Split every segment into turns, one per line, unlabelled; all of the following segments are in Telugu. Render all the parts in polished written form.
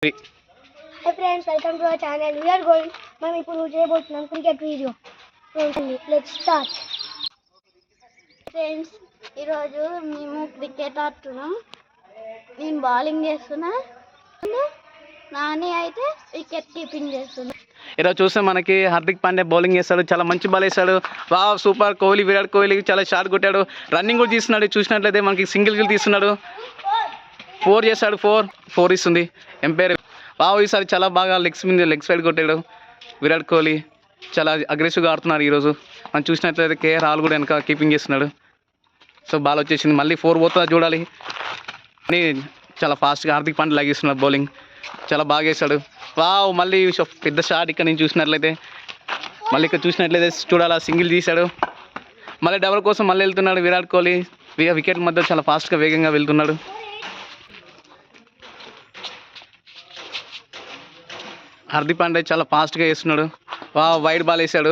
Hi friends, welcome to our channel. We are going. మనం ఇప్పుడు చేయబోతున్నాం cricket video. Let's start. Friends, ఈరోజు మేము క్రికెట్ ఆడుతున్నాం. నేను బౌలింగ్ చేస్తున్నా, నాని అయితే వికెట్ కీపింగ్ చేస్తున్నా.
ఈరోజు చూస్తే మనకి హార్దిక్ పాండ్యా బౌలింగ్ చేస్తాడు, చాలా మంచి బాల్ వేస్తాడు. Wow super. కోహ్లీ, విరాట్ కోహ్లీ చాలా షాట్ కొట్టాడు, రన్నింగ్ కూడా తీస్తున్నాడు. చూసినట్లయితే మనకి సింగిల్ గిల్ తీస్తున్నాడు, 4 చేస్తాడు, 4 ఇస్తుంది ఎంపైర్. వావ్ ఈసారి చాలా బాగా లెగ్ సైడ్ కొట్టాడు విరాట్ కోహ్లీ. చాలా అగ్రెసివ్గా ఆడుతున్నారు ఈరోజు. మనం చూసినట్లయితే కేఆర్ రాహుల్ కూడా వెనక కీపింగ్ చేస్తున్నాడు. సో బాల్ వచ్చేసింది, మళ్ళీ 4 పోతుందా చూడాలి అని చాలా ఫాస్ట్గా హార్దిక్ పాండ్యా లాగేస్తున్నాడు. బౌలింగ్ చాలా బాగా వేస్తాడు. వావ్ మళ్ళీ పెద్ద షాట్ ఇక్కడ నుంచి చూసినట్లయితే, మళ్ళీ ఇక్కడ చూసినట్లయితే చూడాలా సింగిల్ తీశాడు. మళ్ళీ డబల్ కోసం మళ్ళీ వెళ్తున్నాడు విరాట్ కోహ్లీ. వికెట్ మధ్య చాలా ఫాస్ట్గా వేగంగా వెళ్తున్నాడు. హార్దిక్ పాండ్యా చాలా ఫాస్ట్గా వేస్తున్నాడు. వైడ్ బాల్ వేసాడు.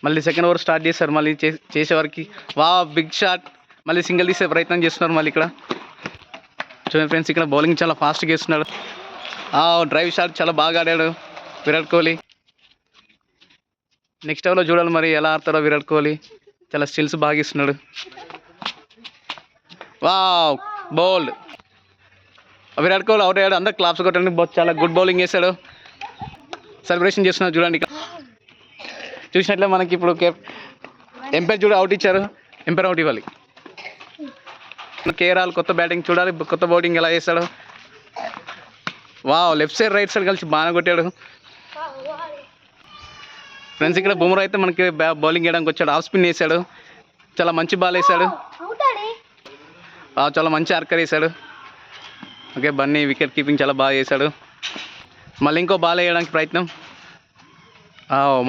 మళ్ళీ సెకండ్ ఓవర్ స్టార్ట్ చేశారు. మళ్ళీ చేసేవారికి బిగ్ షాట్, మళ్ళీ సింగిల్ తీసే ప్రయత్నం చేస్తున్నారు. మళ్ళీ ఇక్కడ చూడండి ఫ్రెండ్స్, ఇక్కడ బౌలింగ్ చాలా ఫాస్ట్గా వేస్తున్నాడు. డ్రైవ్ షాట్ చాలా బాగా ఆడాడు విరాట్ కోహ్లీ. నెక్స్ట్ ఓవర్లో చూడాలి మరి ఎలా ఆడతారో విరాట్ కోహ్లీ. చాలా స్టిల్స్ బాగా ఇస్తున్నాడు. బౌల్డ్ విరాట్ కోహ్లీ అవుట్ అయ్యాడు. అందరు క్లాప్స్ కొట్టండి, చాలా గుడ్ బౌలింగ్ చేశాడు. సెలబ్రేషన్ చేస్తున్నారు చూడండి. చూసినట్లే మనకి ఇప్పుడు ఎంపైర్ చూడ అవుట్ ఇచ్చారు, ఎంపైర్ అవుట్ ఇవ్వాలి. కేఆర్ కొత్త బ్యాటింగ్ చూడాలి, కొత్త బౌలింగ్ ఎలా చేస్తాడు. లెఫ్ట్ సైడ్ రైట్ సైడ్ కలిసి బాగా కొట్టాడు ఫ్రెండ్స్. ఇక్కడ బుమ్రా అయితే మనకి బౌలింగ్ వేయడానికి వచ్చాడు, ఆఫ్ స్పిన్ వేసాడు. చాలా మంచి బాల్ వేసాడు, చాలా మంచి ఆర్కర్ వేసాడు. ఓకే, బన్నీ వికెట్ కీపింగ్ చాలా బాగా చేశాడు. మళ్ళీ ఇంకో బాల్ వేయడానికి ప్రయత్నం.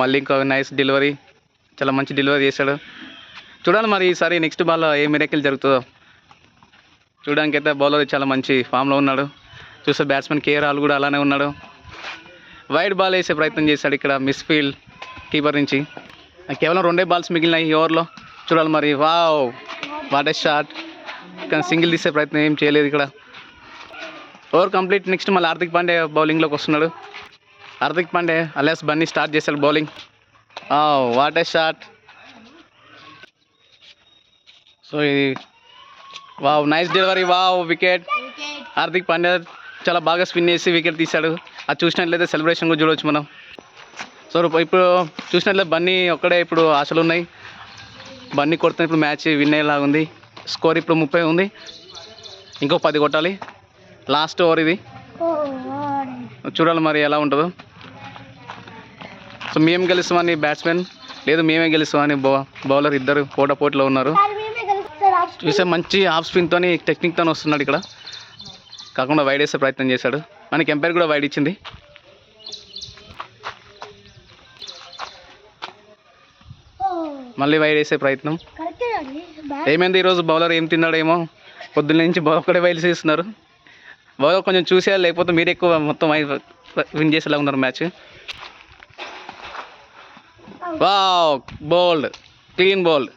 మళ్ళీ ఇంకో నైస్ డెలివరీ, చాలా మంచి డెలివరీ చేశాడు. చూడాలి మరి ఈసారి నెక్స్ట్ బాల్ ఏ మిరాకిల్ జరుగుతుందో. చూడడానికి అయితే బౌలర్ చాలా మంచి ఫామ్లో ఉన్నాడు. చూస్తే బ్యాట్స్మెన్ కేఆర్ రాహుల్ కూడా అలానే ఉన్నాడు. వైడ్ బాల్ వేసే ప్రయత్నం చేశాడు ఇక్కడ మిస్ ఫీల్డ్ కీపర్ నుంచి. కేవలం 2 బాల్స్ మిగిలినాయి ఈ ఓవర్లో. చూడాలి మరి. What a shot. కానీ సింగిల్ తీసే ప్రయత్నం ఏం చేయలేదు ఇక్కడ. Over complete. నెక్స్ట్ మళ్ళీ హార్దిక్ పాండ్యా బౌలింగ్లోకి వస్తున్నాడు. హార్దిక్ పాండ్యా అలియాస్ బన్నీ స్టార్ట్ చేశాడు bowling. What a shot. So ఇది nice delivery. Wicket. Hardik Pandya చాలా బాగా స్పిన్ చేసి వికెట్ తీశాడు. అది చూసినట్లయితే సెలబ్రేషన్ కూడా చూడవచ్చు మనం. సో ఇప్పుడు చూసినట్లయితే బన్నీ ఒక్కడే ఇప్పుడు ఆశలు ఉన్నాయి. బన్నీ కొడుతున్న ఇప్పుడు మ్యాచ్ విన్ అయ్యేలాగా ఉంది. స్కోర్ ఇప్పుడు 30 ఉంది, ఇంకో 10 కొట్టాలి. లాస్ట్ ఓవర్ ఇది. చూడాలి మరి ఎలా ఉంటుందో. సో మేము గెలుస్తామని బ్యాట్స్మెన్, లేదు మేమే గెలుస్తామని బౌలర్, ఇద్దరు పోటాపోటీలో ఉన్నారు. చూసే మంచి ఆఫ్ స్పిన్తో టెక్నిక్తో వస్తున్నాడు ఇక్కడ. కాకుండా వైడ్ వేసే ప్రయత్నం చేశాడు. మనకి ఎంపైర్ కూడా వైడ్ ఇచ్చింది. మళ్ళీ వైడ్ వేసే ప్రయత్నం. ఏమైంది ఈరోజు బౌలర్ ఏం తిన్నాడేమో, పొద్దున్న నుంచి ఒక్కడే వైడ్ చేస్తున్నారు. బౌలర్ కొంచెం చూసేయాలి, లేకపోతే మీరు ఎక్కువ మొత్తం విన్ చేసేలా ఉన్నారు మ్యాచ్. Bowled, clean bowled.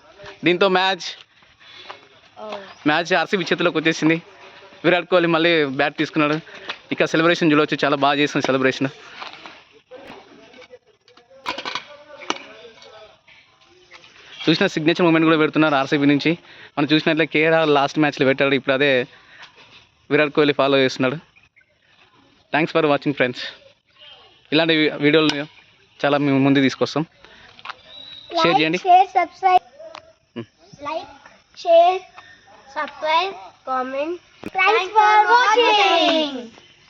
దీంతో మ్యాచ్ ఆర్సీబీ చేతిలోకి వచ్చేసింది. విరాట్ కోహ్లీ మళ్ళీ బ్యాట్ తీసుకున్నాడు. ఇక సెలబ్రేషన్ చూడవచ్చు, చాలా బాగా చేస్తుంది సెలబ్రేషన్. చూసిన సిగ్నేచర్ మూమెంట్ కూడా పెడుతున్నారు ఆర్సీబీ నుంచి. మనం చూసినట్లే కేఆర్ లాస్ట్ మ్యాచ్లో పెట్టాడు, ఇప్పుడు అదే విరాట్ కోహ్లీ ఫాలో చేస్తున్నాడు. Thanks for watching friends. ఇలాంటి వీడియోలు చాలా మేము ముందు తీసుకొస్తాం. షేర్ చేయండి.
Like, share, subscribe, comment. Thanks for watching.